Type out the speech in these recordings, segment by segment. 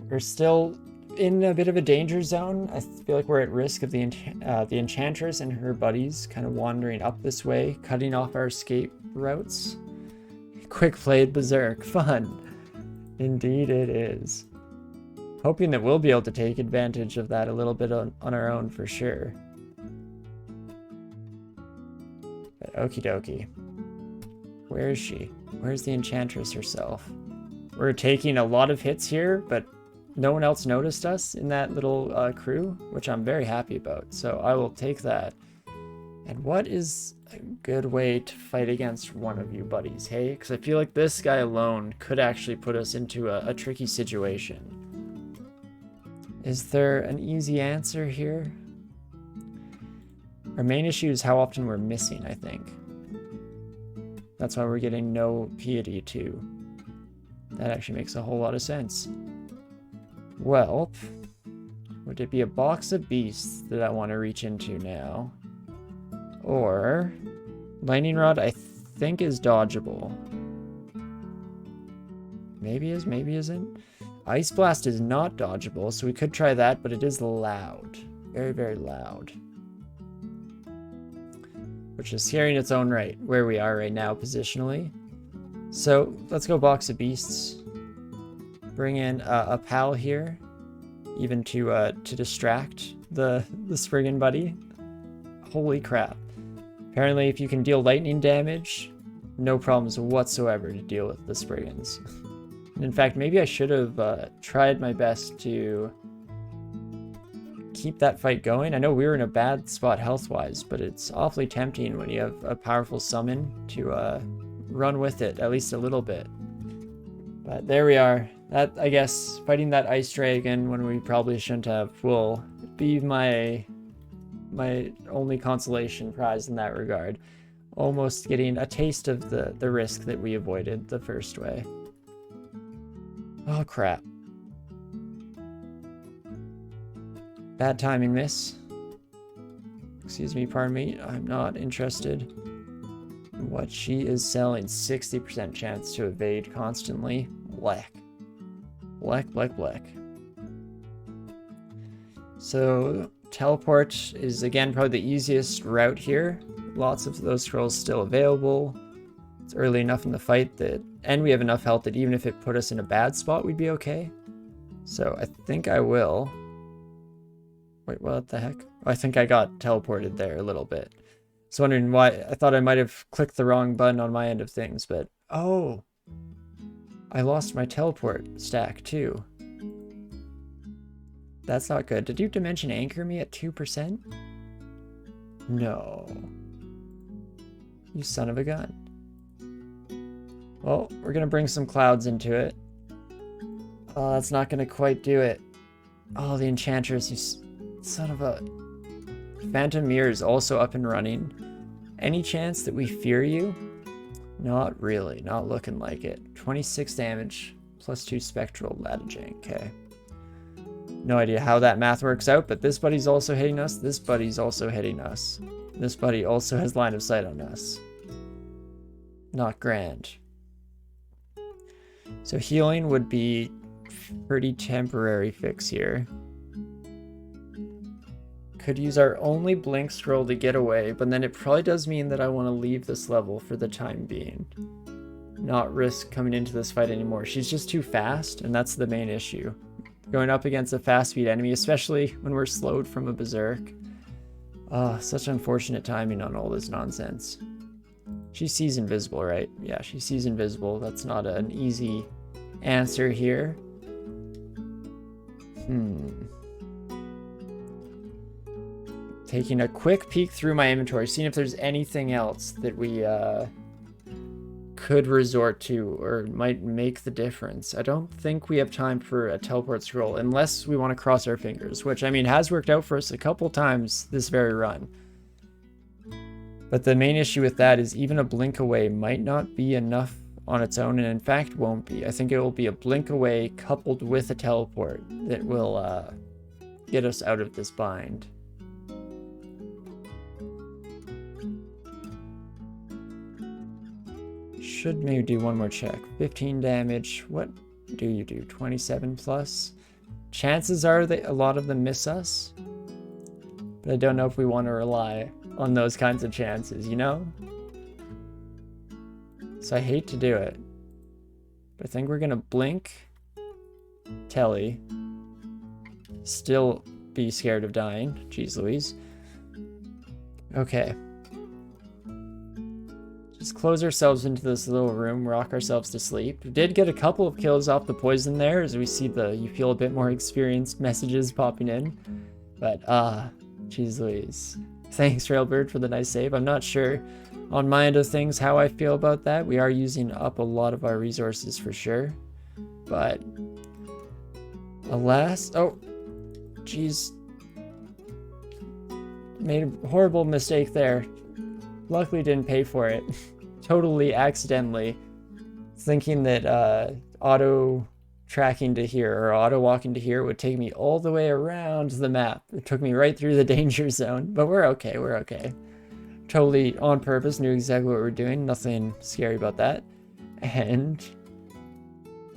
We're still in a bit of a danger zone. I feel like we're at risk of the Enchantress and her buddies kind of wandering up this way, cutting off our escape routes. Quick played Berserk. Fun. Indeed it is. Hoping that we'll be able to take advantage of that a little bit on our own for sure. But okie dokie. Where is she? Where's the Enchantress herself? We're taking a lot of hits here, but no one else noticed us in that little crew, which I'm very happy about. So I will take that. And what is a good way to fight against one of you buddies, hey? Because I feel like this guy alone could actually put us into a tricky situation. Is there an easy answer here? Our main issue is how often we're missing, I think. That's why we're getting no piety too. That actually makes a whole lot of sense. Well, would it be a box of beasts that I want to reach into now? Or lightning rod, I think is dodgeable. Maybe is, maybe isn't. Ice blast is not dodgeable, so we could try that, but it is loud. Very, very loud. Which is scary in its own right, where we are right now positionally. So let's go box of beasts. Bring in a pal here, even to distract the Spriggan buddy. Holy crap. Apparently if you can deal lightning damage, no problems whatsoever to deal with the Spriggans. And in fact, maybe I should have tried my best to keep that fight going. I know we were in a bad spot health-wise, but it's awfully tempting when you have a powerful summon to run with it, at least a little bit. But there we are. That, I guess, fighting that ice dragon when we probably shouldn't have will be my only consolation prize in that regard. Almost getting a taste of the risk that we avoided the first way. Oh crap. Bad timing, miss. Excuse me, pardon me. I'm not interested in what she is selling. 60% chance to evade constantly. Black. Black, black, black. So, teleport is again probably the easiest route here. Lots of those scrolls still available. It's early enough in the fight that, and we have enough health that even if it put us in a bad spot, we'd be okay. So I think I will. Wait, what the heck? Oh, I think I got teleported there a little bit. So wondering why. I thought I might have clicked the wrong button on my end of things, but oh, I lost my teleport stack too. That's not good. Did you dimension anchor me at 2%? No. You son of a gun. Well, we're gonna bring some clouds into it. Oh, that's not gonna quite do it. Oh, the Enchantress, you son of a... Phantom Mirror is also up and running. Any chance that we fear you? Not really, not looking like it. 26 damage, plus 2 spectral latitude. Okay. No idea how that math works out, but this buddy's also hitting us. This buddy's also hitting us. This buddy also has line of sight on us. Not grand. So healing would be pretty temporary fix here. Could use our only blink scroll to get away, but then it probably does mean that I want to leave this level for the time being. Not risk coming into this fight anymore. She's just too fast, and that's the main issue. Going up against a fast speed enemy, especially when we're slowed from a berserk. Oh, such unfortunate timing on all this nonsense. She sees invisible, right? Yeah, she sees invisible. That's not an easy answer here. Taking a quick peek through my inventory, seeing if there's anything else that we could resort to or might make the difference. I don't think we have time for a teleport scroll unless we want to cross our fingers, which I mean has worked out for us a couple times this very run. But the main issue with that is even a blink away might not be enough on its own, and in fact won't be. I think it will be a blink away coupled with a teleport that will get us out of this bind. Should maybe do one more check. 15 damage. What do you do? 27 plus? chances are that a lot of them miss us. But I don't know if we want to rely on those kinds of chances, you know? So I hate to do it. But I think we're gonna blink. Telly. Still be scared of dying. Jeez Louise. Okay. Just close ourselves into this little room, rock ourselves to sleep. We did get a couple of kills off the poison there, as we see the you feel a bit more experienced messages popping in. But, jeez Louise. Thanks, Railbird, for the nice save. I'm not sure on my end of things how I feel about that. We are using up a lot of our resources for sure. But, alas, oh, jeez. Made a horrible mistake there. Luckily didn't pay for it. Totally accidentally. Thinking that auto tracking to here or auto walking to here would take me all the way around the map. It took me right through the danger zone, but we're okay, we're okay. Totally on purpose, knew exactly what we're doing. Nothing scary about that. And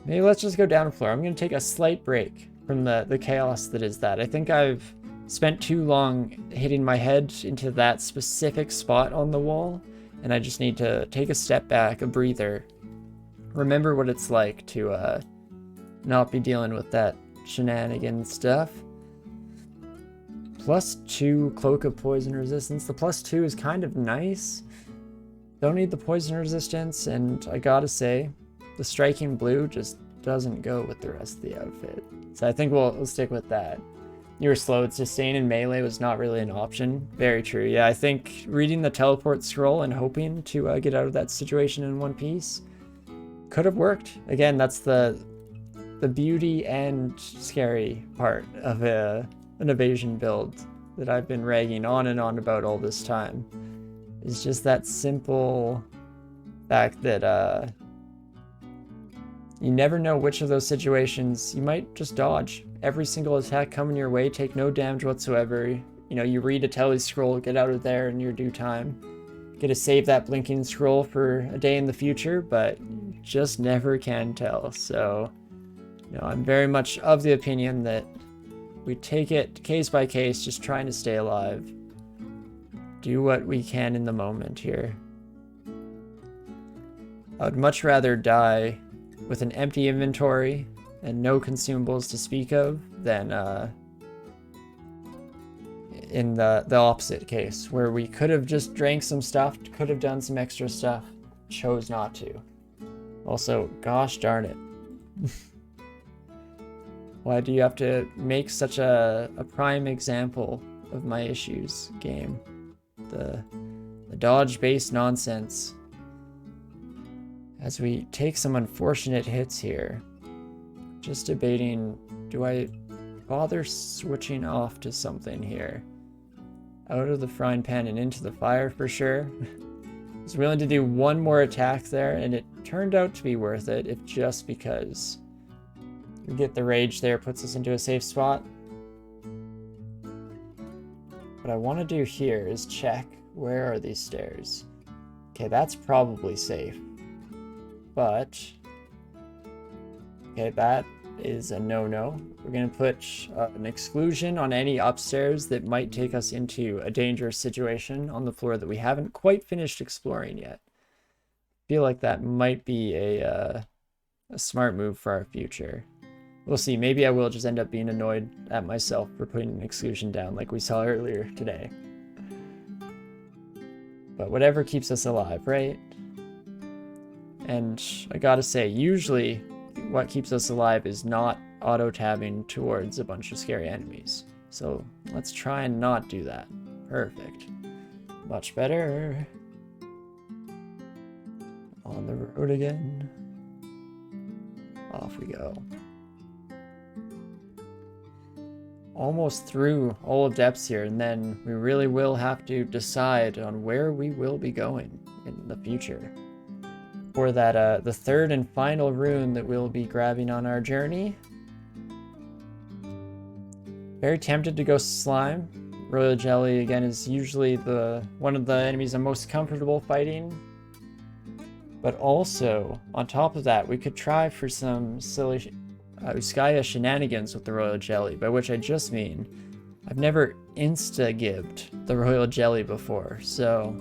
maybe let's just go down a floor. I'm going to take a slight break from the chaos that is that. I think I've spent too long hitting my head into that specific spot on the wall, and I just need to take a step back, a breather, remember what it's like to not be dealing with that shenanigan stuff. +2 Cloak of Poison Resistance. The +2 is kind of nice. Don't need the poison resistance, and I gotta say, the striking blue just doesn't go with the rest of the outfit. So I think we'll stick with that. You were slow. Sustain in melee was not really an option. Very true. Yeah, I think reading the teleport scroll and hoping to get out of that situation in one piece could have worked. Again, that's the beauty and scary part of an evasion build that I've been ragging on and on about all this time. It's just that simple fact that you never know which of those situations you might just dodge. Every single attack coming your way, take no damage whatsoever. You know, you read a tele scroll, get out of there in your due time. Get to save that blinking scroll for a day in the future, but just never can tell. So, you know, I'm very much of the opinion that we take it case by case, just trying to stay alive. Do what we can in the moment here. I would much rather die with an empty inventory and no consumables to speak of than in the opposite case, where we could have just drank some stuff, could have done some extra stuff, chose not to. Also, gosh darn it. Why do you have to make such a prime example of my issues, game? The dodge-based nonsense. As we take some unfortunate hits here, just debating, do I bother switching off to something here? Out of the frying pan and into the fire for sure. I was willing to do one more attack there, and it turned out to be worth it, if just because we get the rage there, puts us into a safe spot. What I want to do here is check, where are these stairs? Okay, that's probably safe. But, okay, that is a no-no. We're going to put an exclusion on any upstairs that might take us into a dangerous situation on the floor that we haven't quite finished exploring yet. I feel like that might be a smart move for our future. We'll see. Maybe I will just end up being annoyed at myself for putting an exclusion down like we saw earlier today. But whatever keeps us alive, right? And I gotta say, usually what keeps us alive is not auto-tabbing towards a bunch of scary enemies. So let's try and not do that. Perfect. Much better. On the road again. Off we go. Almost through all depths here, and then we really will have to decide on where we will be going in the future. For that, the third and final rune that we'll be grabbing on our journey. Very tempted to go slime. Royal jelly again is usually one of the enemies I'm most comfortable fighting. But also, on top of that, we could try for some silly Uskaya shenanigans with the royal jelly, by which I just mean I've never insta-gibbed the royal jelly before, so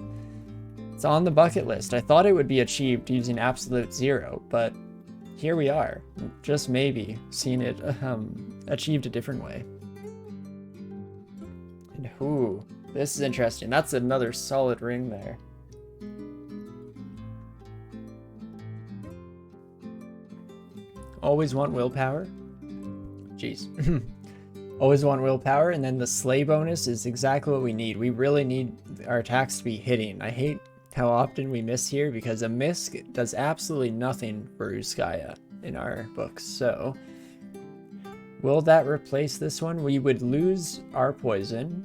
it's on the bucket list. I thought it would be achieved using absolute zero, but here we are, just maybe seeing it achieved a different way. And ooh, this is interesting. That's another solid ring there. Always want willpower. Jeez. Always want willpower, and then the slay bonus is exactly what we need. We really need our attacks to be hitting. I hate how often we miss here because a miss does absolutely nothing for Uskaya in our books. So will that replace this one? We would lose our poison.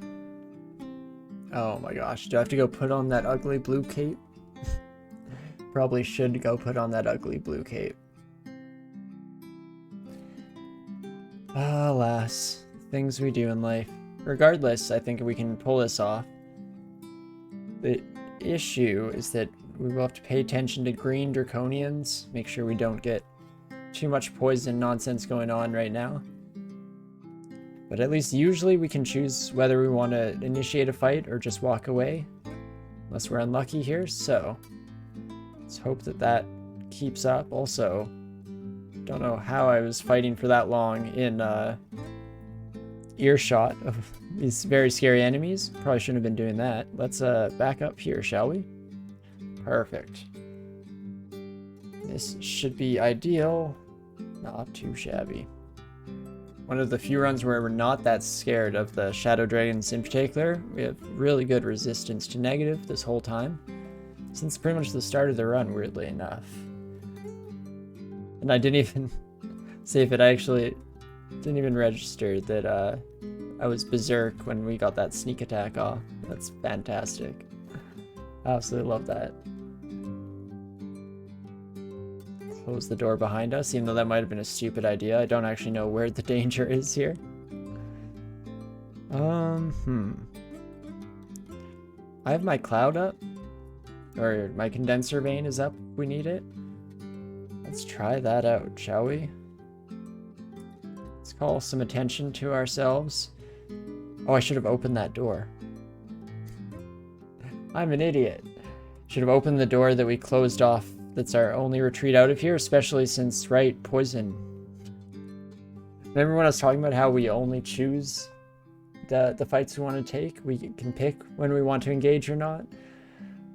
Oh my gosh, do I have to go put on that ugly blue cape? Probably should go put on that ugly blue cape. Alas, things we do in life. Regardless, I think we can pull this off. The issue is that we will have to pay attention to green draconians, make sure we don't get too much poison nonsense going on right now. But at least usually we can choose whether we want to initiate a fight or just walk away, unless we're unlucky here. So let's hope that that keeps up. Also, don't know how I was fighting for that long in earshot of these very scary enemies. Probably shouldn't have been doing that. Let's back up here, shall we? Perfect. This should be ideal. Not too shabby. One of the few runs where we're not that scared of the shadow dragons in particular. We have really good resistance to negative this whole time, since pretty much the start of the run, weirdly enough. And I didn't even save it. I actually didn't even register that I was berserk when we got that sneak attack off. That's fantastic. I absolutely love that. Close the door behind us, even though that might have been a stupid idea. I don't actually know where the danger is here. I have my cloud up, or my condenser vein is up. We need it. Let's try that out, shall we? Let's call some attention to ourselves. Oh, I should have opened that door. I'm an idiot. Should have opened the door that we closed off. That's our only retreat out of here, especially since, right, poison. Remember when I was talking about how we only choose the fights we want to take? We can pick when we want to engage or not.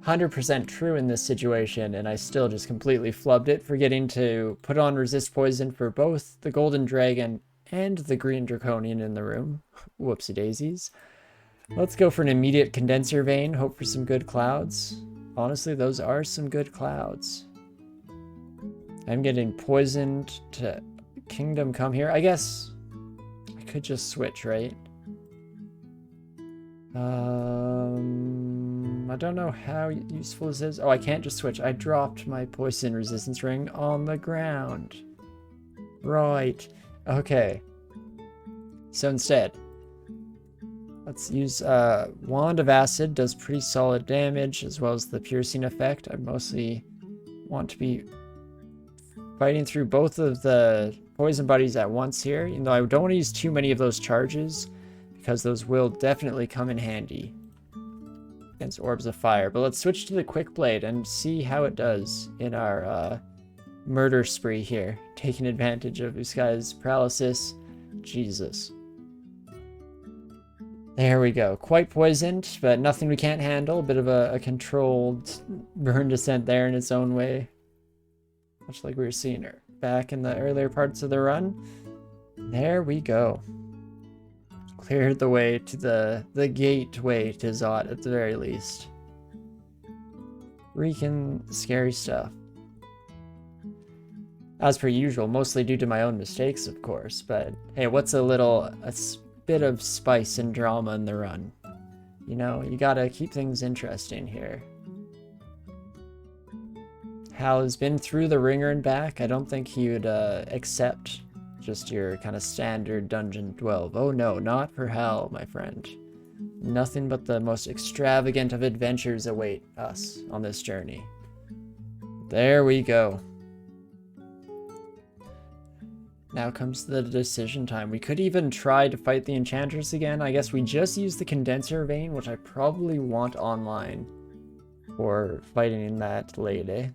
100% true in this situation, and I still just completely flubbed it, forgetting to put on resist poison for both the golden dragon and the green draconian in the room. Whoopsie daisies. Let's go for an immediate condenser vein, hope for some good clouds. Honestly, those are some good clouds. I'm getting poisoned to Kingdom Come here. I guess I could just switch, right? I don't know how useful this is. Oh, I can't just switch. I dropped my poison resistance ring on the ground. Right. Okay. So instead, let's use Wand of Acid. Does pretty solid damage, as well as the piercing effect. I mostly want to be fighting through both of the poison buddies at once here, even though I don't want to use too many of those charges, because those will definitely come in handy against Orbs of Fire. But let's switch to the Quick Blade and see how it does in our murder spree here, taking advantage of Uskaya's paralysis. Jesus. There we go. Quite poisoned, but nothing we can't handle. A bit of a controlled burn descent there in its own way. Much like we were seeing her back in the earlier parts of the run. There we go. Cleared the way to the gateway to Zot at the very least. Freaking scary stuff. As per usual, mostly due to my own mistakes, of course, but hey, what's a bit of spice and drama in the run? You know, you gotta keep things interesting here. Hal has been through the ringer and back. I don't think he would accept just your kind of standard dungeon 12. Oh no, not for Hal, my friend. Nothing but the most extravagant of adventures await us on this journey. There we go. Now comes the decision time. We could even try to fight the Enchantress again. I guess we just used the Condenser Vein, which I probably want online for fighting in that lady.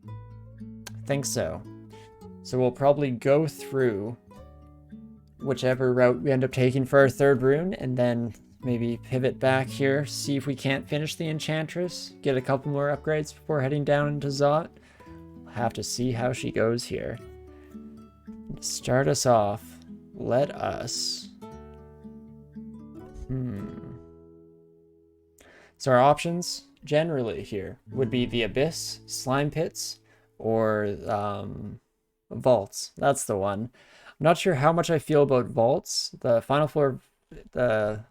I think so. So we'll probably go through whichever route we end up taking for our third rune, and then maybe pivot back here, see if we can't finish the Enchantress, get a couple more upgrades before heading down into Zot. We'll have to see how she goes here. To start us off, let us... So our options generally here would be the Abyss, Slime Pits, or Vaults. That's the one. I'm not sure how much I feel about Vaults. The final floor, the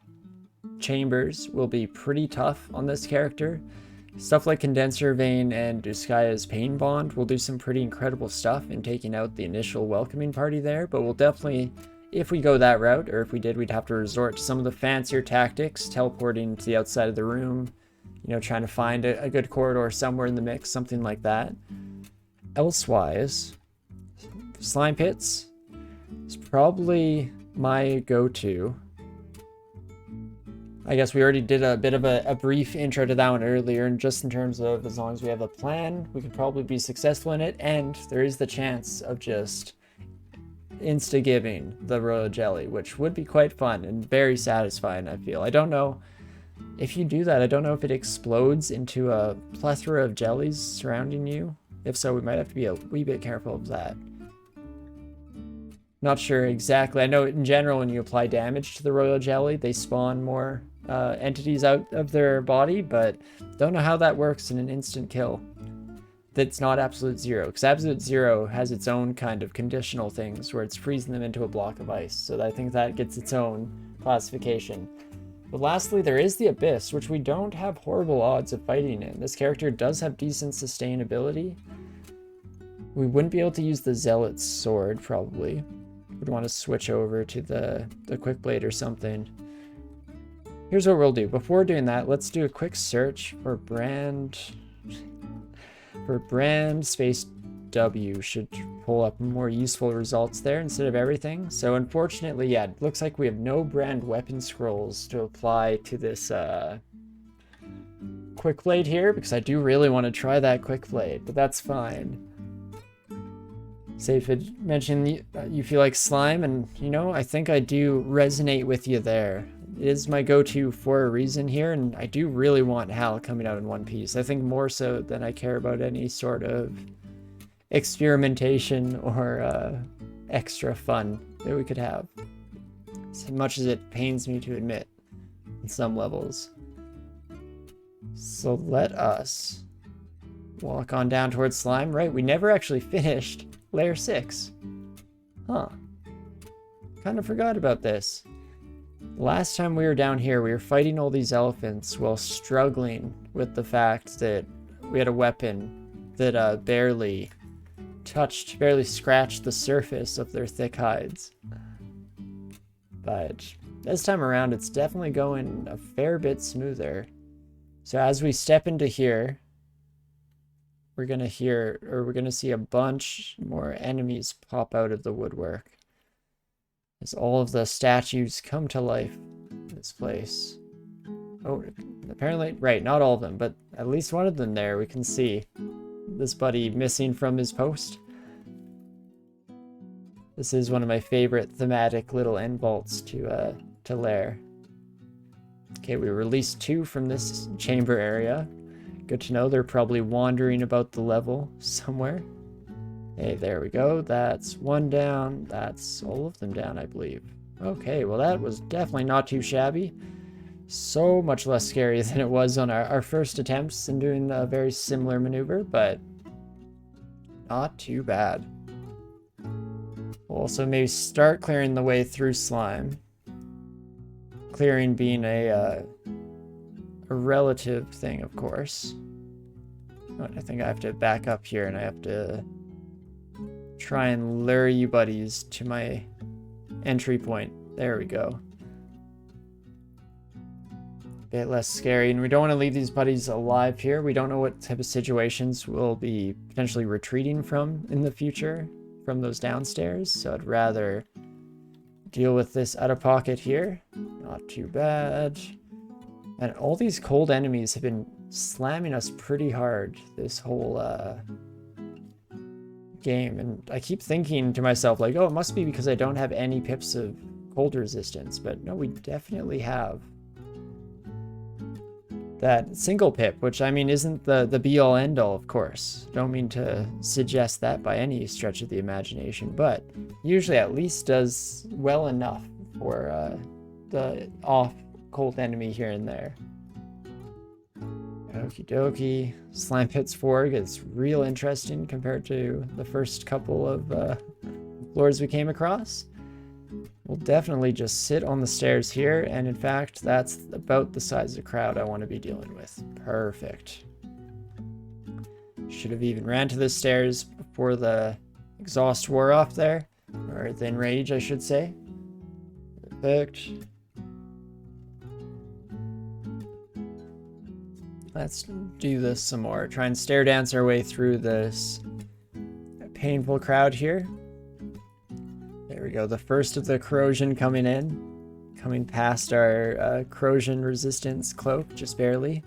chambers will be pretty tough on this character. Stuff like Condenser Vein and Duskaya's Pain Bond will do some pretty incredible stuff in taking out the initial welcoming party there, but we'll definitely, if we go that route, or if we did, we'd have to resort to some of the fancier tactics, teleporting to the outside of the room, you know, trying to find a good corridor somewhere in the mix, something like that. Elsewise, Slime Pits is probably my go-to. I guess we already did a bit of a brief intro to that one earlier, and just in terms of as long as we have a plan, we could probably be successful in it, and there is the chance of just insta-giving the royal jelly, which would be quite fun and very satisfying, I feel. I don't know if you do that, I don't know if it explodes into a plethora of jellies surrounding you. If so, we might have to be a wee bit careful of that. Not sure exactly. I know in general when you apply damage to the royal jelly, they spawn more entities out of their body, but don't know how that works in an instant kill. That's not absolute zero, because absolute zero has its own kind of conditional things where it's freezing them into a block of ice. So I think that gets its own classification. But lastly, there is the Abyss, which we don't have horrible odds of fighting in. This character does have decent sustainability. We wouldn't be able to use the Zealot's sword, probably. Would want to switch over to the Quick Blade or something. Here's what we'll do. Before doing that, let's do a quick search for brand space W. Should pull up more useful results there instead of everything. So unfortunately, yeah, it looks like we have no brand weapon scrolls to apply to this Quick Blade here, because I do really want to try that Quick Blade, but that's fine. Safe had mentioned you feel like slime, and you know, I think I do resonate with you there. It is my go-to for a reason here, and I do really want Hal coming out in one piece. I think more so than I care about any sort of experimentation or extra fun that we could have. As much as it pains me to admit on some levels. So let us walk on down towards slime. Right, we never actually finished Layer 6. Huh. Kind of forgot about this. Last time we were down here, we were fighting all these elephants while struggling with the fact that we had a weapon that barely scratched the surface of their thick hides. But this time around, it's definitely going a fair bit smoother. So as we step into here, we're gonna see a bunch more enemies pop out of the woodwork as all of the statues come to life in this place. Oh, apparently, right, not all of them, but at least one of them there. We can see this buddy missing from his post. This is one of my favorite thematic little end vaults to lair. Okay, we released 2 from this chamber area. Good to know. They're probably wandering about the level somewhere. Hey, there we go. That's 1 down. That's all of them down, I believe. Okay, well that was definitely not too shabby. So much less scary than it was on our first attempts in doing a very similar maneuver, but not too bad. We'll also maybe start clearing the way through slime. Clearing being a relative thing, of course. But I think I have to back up here and I have to try and lure you buddies to my entry point. There we go. Bit less scary, and we don't want to leave these buddies alive here. We don't know what type of situations we'll be potentially retreating from in the future. from those downstairs, so I'd rather deal with this out of pocket here. Not too bad. And all these cold enemies have been slamming us pretty hard this whole game, and I keep thinking to myself like, oh, it must be because I don't have any pips of cold resistance, but no, we definitely have that single pip, which I mean isn't the be all end all, of course. Don't mean to suggest that by any stretch of the imagination, but usually at least does well enough for the off cold enemy here and there. Okie dokie. Slime Pits 4 gets real interesting compared to the first couple of floors we came across. We'll definitely just sit on the stairs here, and in fact, that's about the size of crowd I want to be dealing with. Perfect. Should have even ran to the stairs before the exhaust wore off there, or the enrage, I should say. Perfect. Let's do this some more. Try and stair dance our way through this painful crowd here. There we go. The first of the corrosion coming in. Coming past our corrosion resistance cloak, just barely.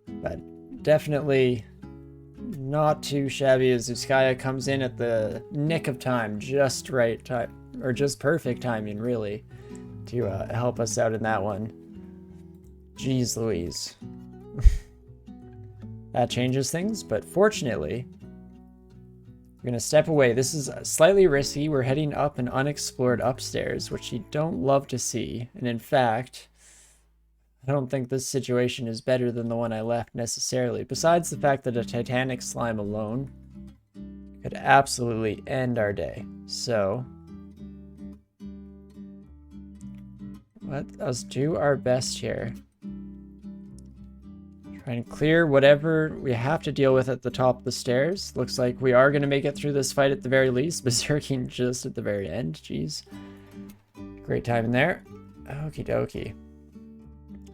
But definitely not too shabby as Zuskaya comes in at the nick of time. Just right time. Or just perfect timing, really. To help us out in that one. Jeez Louise. That changes things, but fortunately, we're going to step away. This is slightly risky. We're heading up an unexplored upstairs, which you don't love to see. And in fact, I don't think this situation is better than the one I left necessarily, besides the fact that a Titanic slime alone could absolutely end our day. So, let us do our best here. Try and clear whatever we have to deal with at the top of the stairs. Looks like we are going to make it through this fight at the very least. Berserking just at the very end. Jeez. Great timing there. Okie dokie.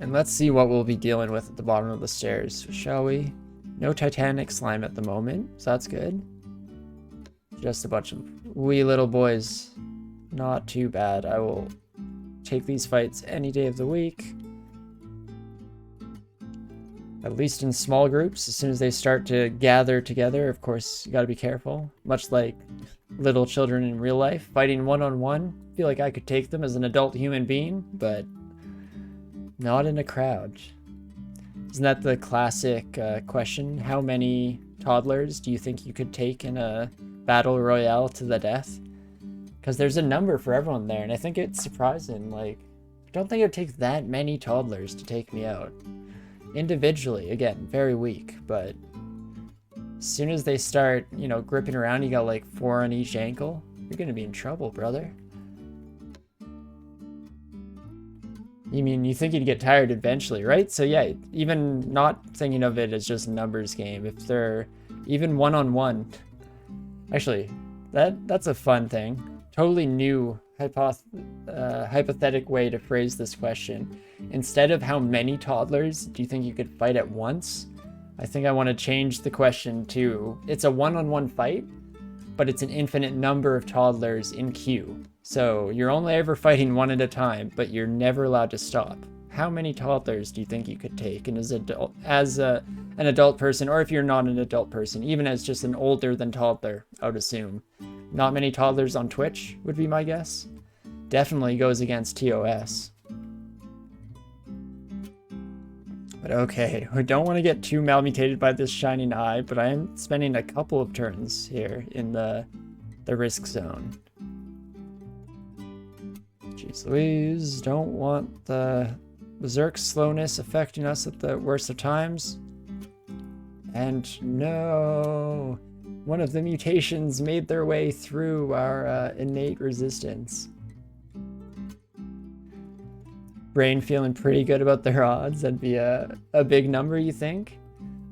And let's see what we'll be dealing with at the bottom of the stairs, shall we? No Titanic slime at the moment, so that's good. Just a bunch of wee little boys. Not too bad. I will take these fights any day of the week. At least in small groups. As soon as they start to gather together, of course, you gotta be careful. Much like little children in real life, fighting one-on-one. I feel like I could take them as an adult human being, but not in a crowd. Isn't that the classic question? How many toddlers do you think you could take in a battle royale to the death? Because there's a number for everyone there, and I think it's surprising. Like, I don't think it would take that many toddlers to take me out. Individually, again, very weak, but as soon as they start, you know, gripping around, you got like 4 on each ankle, you're gonna be in trouble, brother. You mean, you think you'd get tired eventually, right? So yeah, even not thinking of it as just a numbers game, if they're even one-on-one, actually, that's a fun thing. Totally new hypothetical way to phrase this question. Instead of how many toddlers do you think you could fight at once, I think I want to change the question to, it's a one-on-one fight, but it's an infinite number of toddlers in queue. So you're only ever fighting one at a time, but you're never allowed to stop. How many toddlers do you think you could take? And as an adult person, or if you're not an adult person, even as just an older than toddler, I would assume. Not many toddlers on Twitch would be my guess. Definitely goes against TOS. But okay, we don't want to get too malmutated by this shining eye, but I am spending a couple of turns here in the risk zone. Jeez Louise, don't want the berserk slowness affecting us at the worst of times. And no, one of the mutations made their way through our innate resistance. Brain feeling pretty good about their odds. That'd be a big number, you think?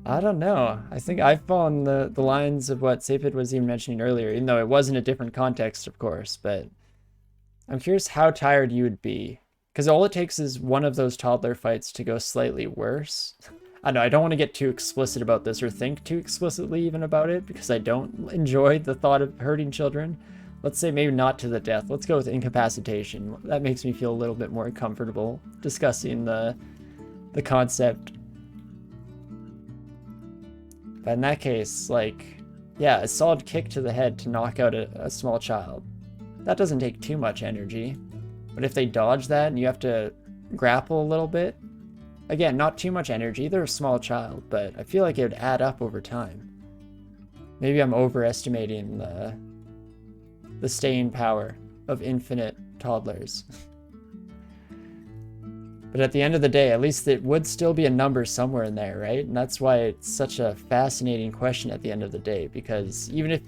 I don't know. I think I've fallen the lines of what Sapid was even mentioning earlier, even though it was in a different context, of course. But I'm curious how tired you would be. Because all it takes is one of those toddler fights to go slightly worse. I know I don't want to get too explicit about this or think too explicitly even about it because I don't enjoy the thought of hurting children. Let's say maybe not to the death. Let's go with incapacitation. That makes me feel a little bit more comfortable discussing the concept. But in that case, like, yeah, a solid kick to the head to knock out a small child. That doesn't take too much energy. But if they dodge that and you have to grapple a little bit, again, not too much energy. They're a small child, but I feel like it would add up over time. Maybe I'm overestimating the staying power of infinite toddlers. But at the end of the day, at least it would still be a number somewhere in there, right? And that's why it's such a fascinating question at the end of the day, because even if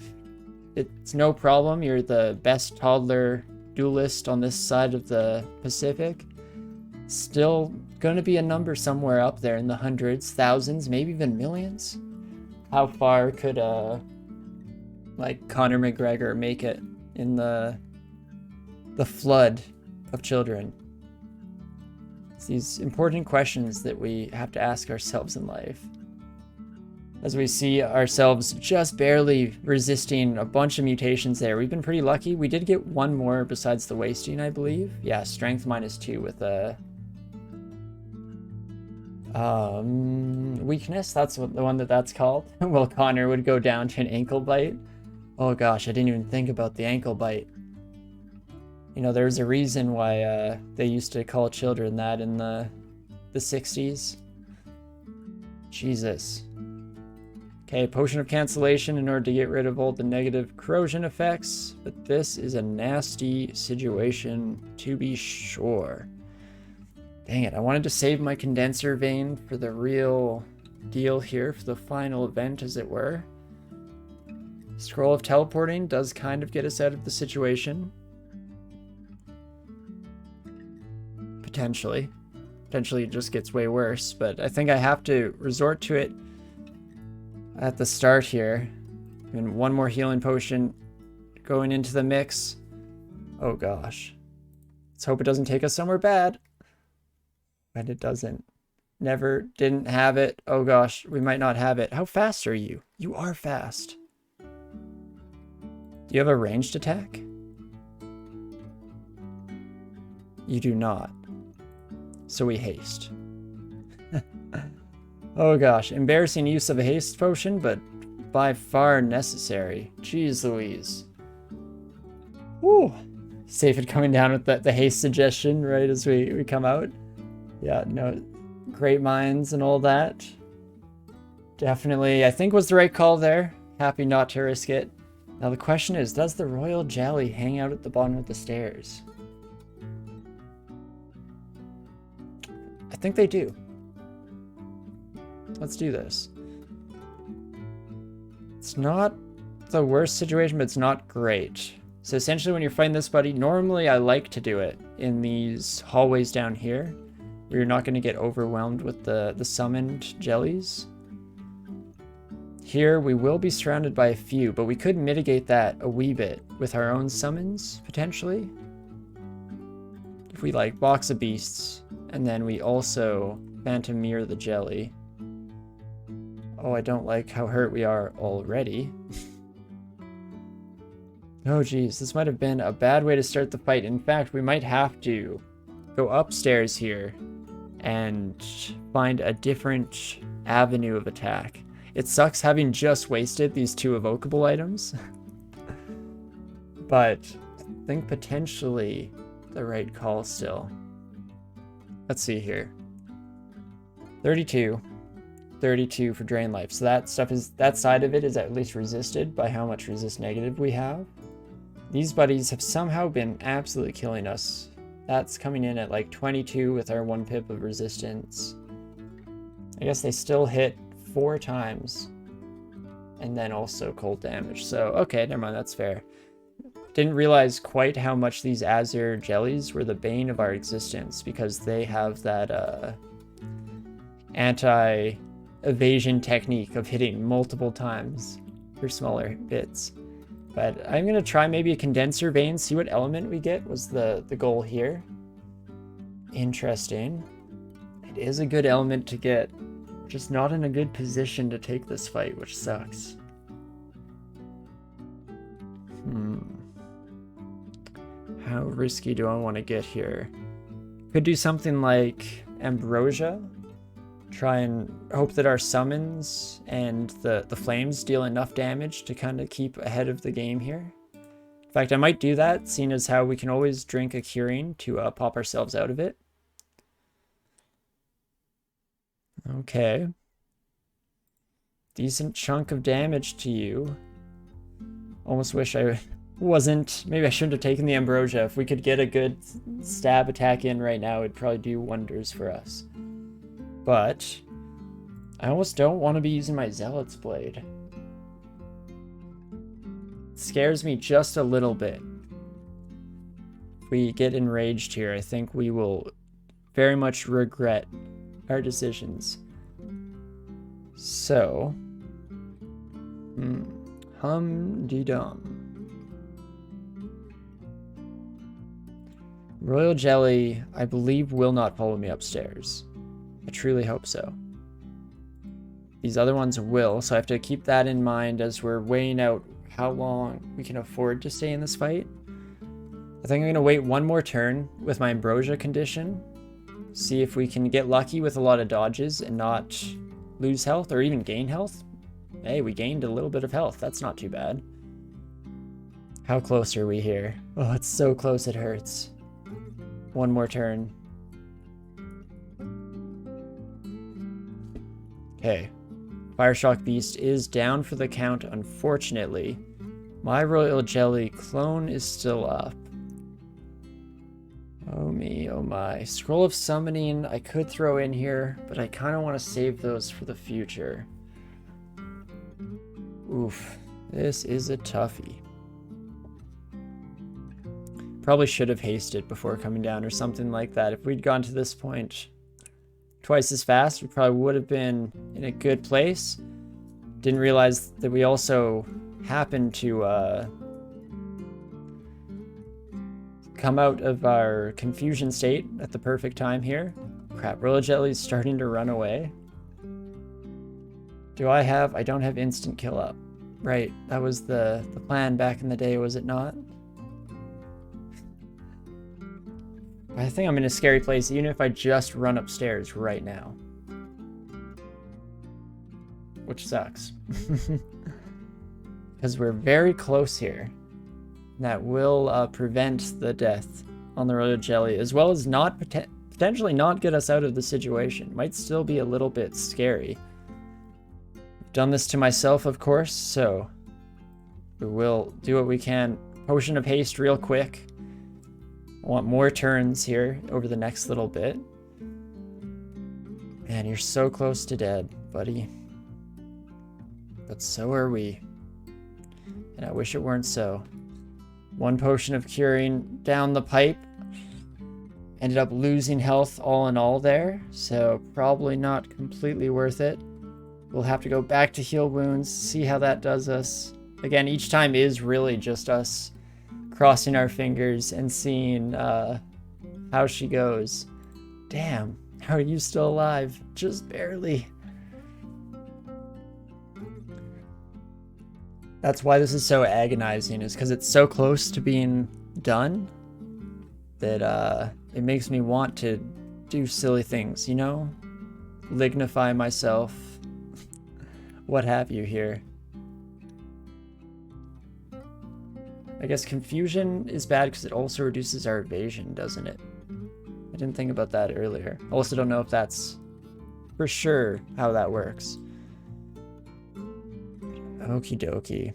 it's no problem, you're the best toddler duelist on this side of the Pacific, still going to be a number somewhere up there in the hundreds, thousands, maybe even millions. How far could like Conor McGregor make it in the flood of children? It's these important questions that we have to ask ourselves in life. As we see ourselves just barely resisting a bunch of mutations there. We've been pretty lucky. We did get one more besides the wasting, I believe. Yeah, strength -2 with a weakness. That's what the one that's called. Well, Connor would go down to an ankle bite. Oh gosh, I didn't even think about the ankle bite. You know, there's a reason why they used to call children that in the 60s. Jesus. Okay, potion of cancellation in order to get rid of all the negative corrosion effects, but this is a nasty situation to be sure. Dang it, I wanted to save my condenser vein for the real deal here, for the final event as it were. Scroll of teleporting does kind of get us out of the situation. Potentially. Potentially it just gets way worse, but I think I have to resort to it at the start here. And one more healing potion going into the mix. Oh gosh. Let's hope it doesn't take us somewhere bad. But it doesn't. Never didn't have it. Oh gosh, we might not have it. How fast are you? You are fast. Do you have a ranged attack? You do not. So we haste. Oh gosh, embarrassing use of a haste potion, but by far necessary. Jeez Louise. Woo! Safe at coming down with the haste suggestion right as we come out. Yeah, no, great minds and all that. Definitely, I think was the right call there. Happy not to risk it. Now the question is, does the royal jelly hang out at the bottom of the stairs? I think they do. Let's do this. It's not the worst situation, but it's not great. So essentially when you're fighting this buddy, normally I like to do it in these hallways down here, where you're not going to get overwhelmed with the summoned jellies. Here we will be surrounded by a few, but we could mitigate that a wee bit with our own summons, potentially. If we like box of beasts, and then we also phantom mirror the jelly. Oh, I don't like how hurt we are already. Oh geez, this might have been a bad way to start the fight. In fact, we might have to go upstairs here and find a different avenue of attack. It sucks having just wasted these 2 evocable items. But I think potentially the right call still. Let's see here. 32 for drain life. So that side of it is at least resisted by how much resist negative we have. These buddies have somehow been absolutely killing us. That's coming in at like 22 with our 1 pip of resistance. I guess they still hit 4 times. And then also cold damage. So, okay, never mind, that's fair. Didn't realize quite how much these Azure jellies were the bane of our existence, because they have that anti-evasion technique of hitting multiple times for smaller bits. But I'm going to try maybe a condenser vein, see what element we get was the goal here. Interesting. It is a good element to get just not in a good position to take this fight, which sucks. How risky do I want to get here? Could do something like Ambrosia. Try and hope that our summons and the flames deal enough damage to kind of keep ahead of the game here. In fact, I might do that, seeing as how we can always drink a curing to pop ourselves out of it. Okay. Decent chunk of damage to you. Almost wish I wasn't... Maybe I shouldn't have taken the Ambrosia. If we could get a good stab attack in right now, it'd probably do wonders for us. But I almost don't want to be using my Zealot's Blade. It scares me just a little bit. If we get enraged here, I think we will very much regret our decisions. So, hum-de-dum. Royal Jelly, I believe, will not follow me upstairs. I truly hope so. These other ones will, so I have to keep that in mind as we're weighing out how long we can afford to stay in this fight. I think I'm going to wait one more turn with my Ambrosia condition. See if we can get lucky with a lot of dodges and not lose health or even gain health. Hey, we gained a little bit of health. That's not too bad. How close are we here? Oh, it's so close it hurts. One more turn. Okay. Fireshock Beast is down for the count, unfortunately. My Royal Jelly clone is still up. Oh me, oh my. Scroll of Summoning I could throw in here, but I kind of want to save those for the future. Oof. This is a toughie. Probably should have hasted before coming down or something like that. If we'd gone to this point twice as fast, we probably would have been in a good place. Didn't realize that we also happened to come out of our confusion state at the perfect time here. Crap, Royal Jelly's starting to run away. I don't have instant kill up. Right, that was the plan back in the day, was it not? I think I'm in a scary place, even if I just run upstairs right now. Which sucks. Because we're very close here. That will prevent the death on the Royal Jelly, as well as not potentially not get us out of the situation. Might still be a little bit scary. I've done this to myself, of course, so we will do what we can. Potion of Haste real quick. I want more turns here over the next little bit. Man, you're so close to dead, buddy. But so are we. And I wish it weren't so. One potion of curing down the pipe. Ended up losing health all in all there, so probably not completely worth it. We'll have to go back to heal wounds, see how that does us. Again, each time is really just us crossing our fingers and seeing how she goes. Damn, how are you still alive? Just barely. That's why this is so agonizing, is because it's so close to being done that it makes me want to do silly things, you know? Lignify myself. What have you here? I guess confusion is bad because it also reduces our evasion, doesn't it? I didn't think about that earlier. I also don't know if that's for sure how that works. Okie dokie.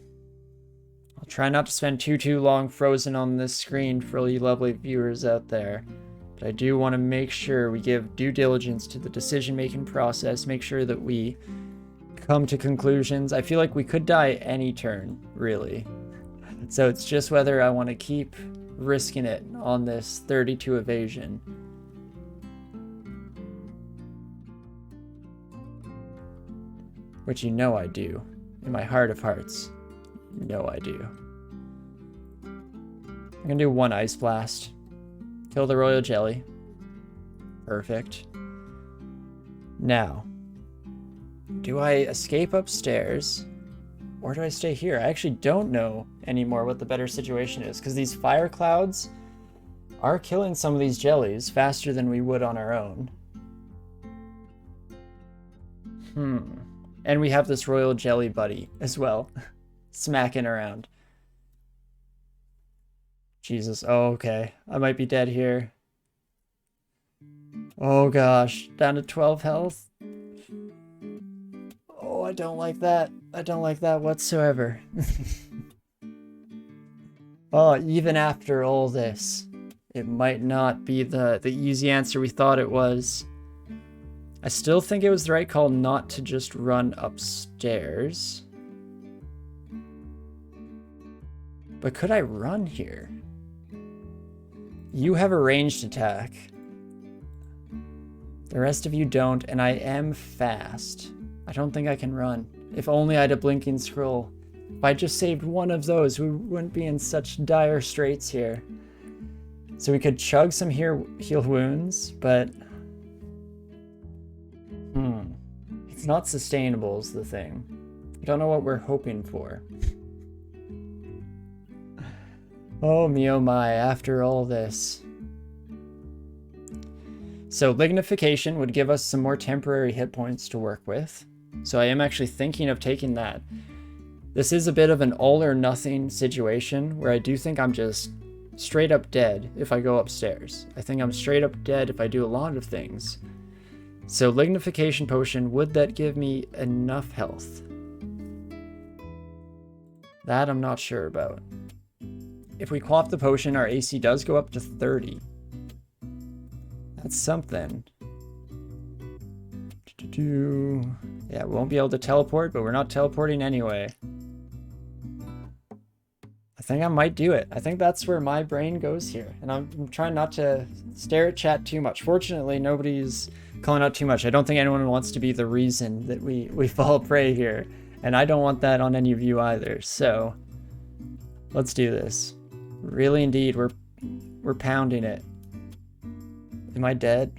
I'll try not to spend too long frozen on this screen for all you lovely viewers out there. But I do want to make sure we give due diligence to the decision-making process, make sure that we come to conclusions. I feel like we could die any turn, really. So it's just whether I want to keep risking it on this 32 evasion. Which you know I do. In my heart of hearts. You know I do. I'm gonna do one Ice Blast. Kill the Royal Jelly. Perfect. Now, Do I escape upstairs? Or do I stay here? I actually don't know anymore what the better situation is, because these fire clouds are killing some of these jellies faster than we would on our own. And we have this royal jelly buddy as well, smacking around. Jesus, oh, okay. I might be dead here. Oh gosh, down to 12 health. Oh, I don't like that. I don't like that whatsoever. Oh, even after all this, it might not be the easy answer we thought it was. I still think it was the right call not to just run upstairs. But could I run here? You have a ranged attack. The rest of you don't, and I am fast. I don't think I can run. If only I had a blinking scroll. If I just saved one of those, we wouldn't be in such dire straits here. So we could chug some heal wounds, but... It's not sustainable is the thing. I don't know what we're hoping for. Oh me oh my, after all this. So lignification would give us some more temporary hit points to work with. So I am actually thinking of taking that. This is a bit of an all or nothing situation where I do think I'm just straight up dead if I go upstairs. I think I'm straight up dead if I do a lot of things. So lignification potion, would that give me enough health? That I'm not sure about. If we quaff the potion, our AC does go up to 30. That's something. Yeah, we won't be able to teleport, but we're not teleporting anyway. I think I might do it. I think that's where my brain goes here. And I'm trying not to stare at chat too much. Fortunately, nobody's calling out too much. I don't think anyone wants to be the reason that we fall prey here. And I don't want that on any of you either. So let's do this. Really, indeed, we're pounding it. Am I dead?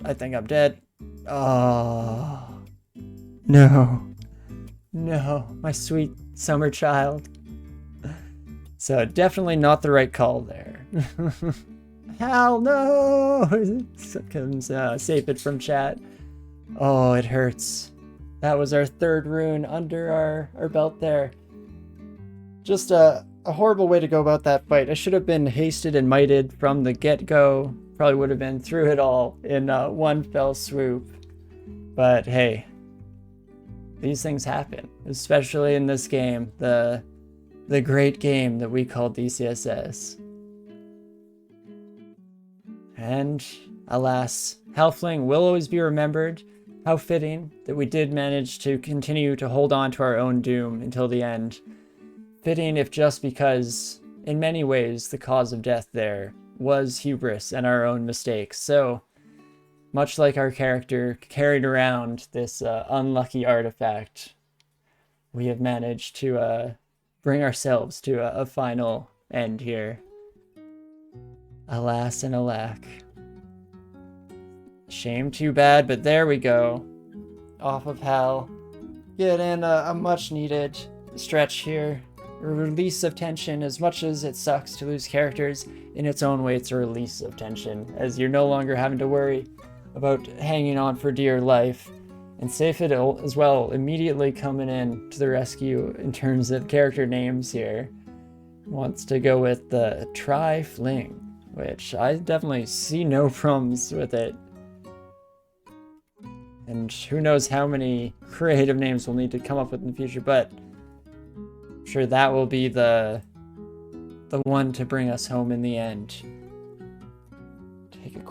I think I'm dead. Oh, no. No, my sweet summer child. So definitely not the right call there. Hell no! Comes save it from chat. Oh, it hurts. That was our third rune under our belt there. Just a horrible way to go about that fight. I should have been hasted and mighted from the get-go. Probably would have been through it all in one fell swoop. But hey, these things happen, especially in this game, the great game that we call DCSS. And alas, Halfling will always be remembered. How fitting that we did manage to continue to hold on to our own doom until the end. Fitting if just because, in many ways, the cause of death there was hubris and our own mistakes. So, much like our character carried around this unlucky artifact, we have managed to bring ourselves to a final end here. Alas and alack. Shame too bad, but there we go. Off of hell. Get in a much needed stretch here. A release of tension. As much as it sucks to lose characters, in its own way it's a release of tension, as you're no longer having to worry about hanging on for dear life. And Safed as well, immediately coming in to the rescue in terms of character names here. Wants to go with the Tri-Fling, which I definitely see no problems with it. And who knows how many creative names we'll need to come up with in the future, but I'm sure that will be the one to bring us home in the end. Take a quick